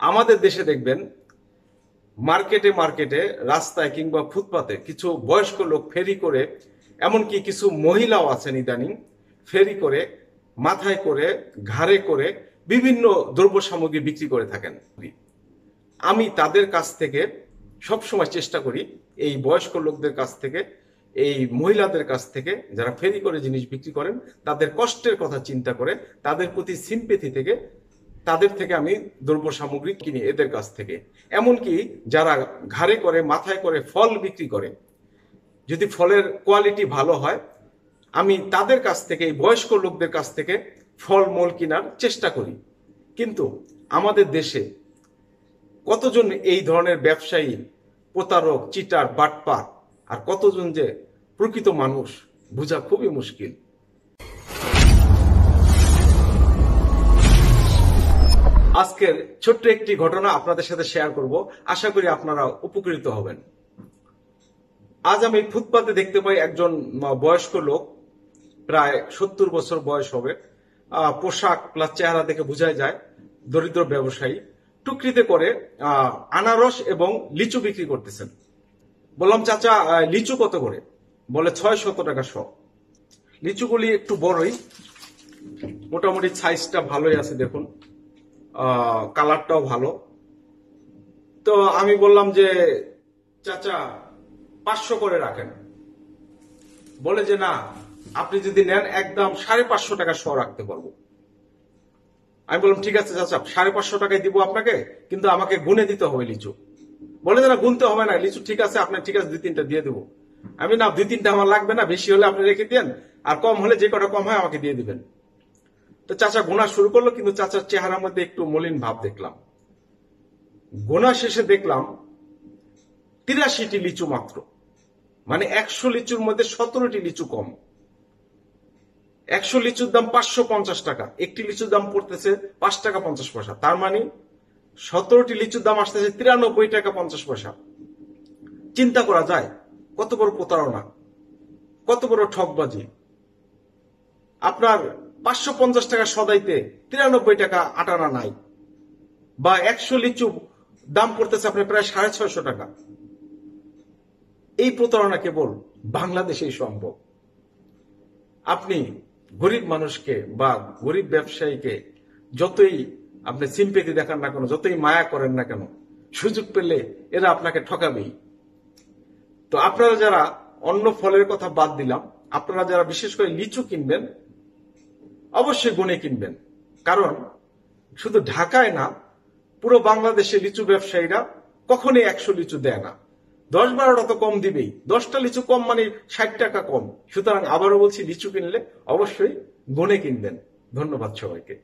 আমাদের দেশে দেখবেন মার্কেটে মার্কেটে রাস্তায় কিংবা ফুটপাতে কিছু বয়স্ক লোক ফেরি করে, এমনকি কিছু মহিলাও আছেন ইদানিং, ফেরি করে মাথায় করে ঘাড়ে করে বিভিন্ন দ্রব্য সামগ্রী বিক্রি করে থাকেন। আমি তাদের কাছ থেকে সবসময় চেষ্টা করি এই বয়স্ক লোকদের কাছ থেকে, এই মহিলাদের কাছ থেকে যারা ফেরি করে জিনিস বিক্রি করেন, তাদের কষ্টের কথা চিন্তা করে তাদের প্রতি সিম্পেথি থেকে তাদের থেকে আমি দ্রব্য সামগ্রী কিনি এদের কাছ থেকে। এমনকি যারা ঘাড়ে করে মাথায় করে ফল বিক্রি করে, যদি ফলের কোয়ালিটি ভালো হয় আমি তাদের কাছ থেকে, এই বয়স্ক লোকদের কাছ থেকে ফল মূল কেনার চেষ্টা করি। কিন্তু আমাদের দেশে কতজন এই ধরনের ব্যবসায়ী, প্রতারক, চিটার, বাটপার, আর কতজন যে প্রকৃত মানুষ বোঝা খুবই মুশকিল। আজকের ছোট্ট একটি ঘটনা আপনাদের সাথে শেয়ার করব, আশা করি আপনারা উপকৃত হবেন। আজ আমি ফুটপাতে দেখতে পাই একজন বয়স্ক লোক, প্রায় 70 বছর বয়স হবে, পোশাক প্লাস চেহারা দেখে বোঝাই যায় দরিদ্র ব্যবসায়ী, টুকরিতে করে আনারস এবং লিচু বিক্রি করতেছেন। বললাম, চাচা লিচু কত করে? বলে 600 টাকা শ। লিচুগুলি একটু বড়ই, মোটামুটি সাইজটা ভালোই আছে, দেখুন কালারটাও ভালো। তো আমি বললাম যে চাচা 500 করে রাখেন। বলে যে না, আপনি যদি নেন একদম 550 টাকা শ রাখতে পারবো। আমি বললাম ঠিক আছে চাচা, 550 টাকায় দিব আপনাকে, কিন্তু আমাকে গুনে দিতে হবে লিচু। বলে যে না, গুনতে হবে না, লিচু ঠিক আছে, আপনার ঠিক আছে 2-3টা দিয়ে দেবো। আমি না, 2-3টা আমার লাগবে না, বেশি হলে আপনি রেখে দেন, আর কম হলে যে কটা কম হয় আমাকে দিয়ে দিবেন। তো চাচা গোনা শুরু করলো, কিন্তু চাচার চেহারার মধ্যে একটু মলিন ভাব দেখলাম। গোনা শেষে দেখলাম 83টি লিচু মাত্র, মানে 100 লিচুর মধ্যে 17টি লিচু কম। 100 লিচুর দাম 550 টাকা, একটি লিচুর দাম পড়তেছে 5 টাকা 50 পয়সা, তার মানে 17টি লিচুর দাম আসতেছে 93 টাকা 50 পয়সা। চিন্তা করা যায় কত বড় প্রতারণা, কত বড় ঠকবাজি। আপনার 550 টাকা সদাইতে 93 টাকা আটানা নাই, বা 100 লিচু দাম পড়তেছে আপনার প্রায় 650 টাকা। এই প্রতারণা কেবল বাংলাদেশেই সম্ভব। আপনি গরিব মানুষকে বা গরিব ব্যবসায়ীকে যতই আপনি সিম্পেথি দেখান না কেন, যতই মায়া করেন না কেন, সুযোগ পেলে এরা আপনাকে ঠকাবেই। তো আপনারা যারা অন্য ফলের কথা বাদ দিলাম, আপনারা যারা বিশেষ করে লিচু কিনবেন অবশ্যই গুনে কিনবেন, কারণ শুধু ঢাকায় না, পুরো বাংলাদেশে লিচু ব্যবসায়ীরা কখনোই 100 লিচু দেয় না, 10-12টা তো কম দিবেই। 10টা লিচু কম মানে 60 টাকা কম। সুতরাং আবারও বলছি, লিচু কিনলে অবশ্যই গুনে কিনবেন। ধন্যবাদ সবাইকে।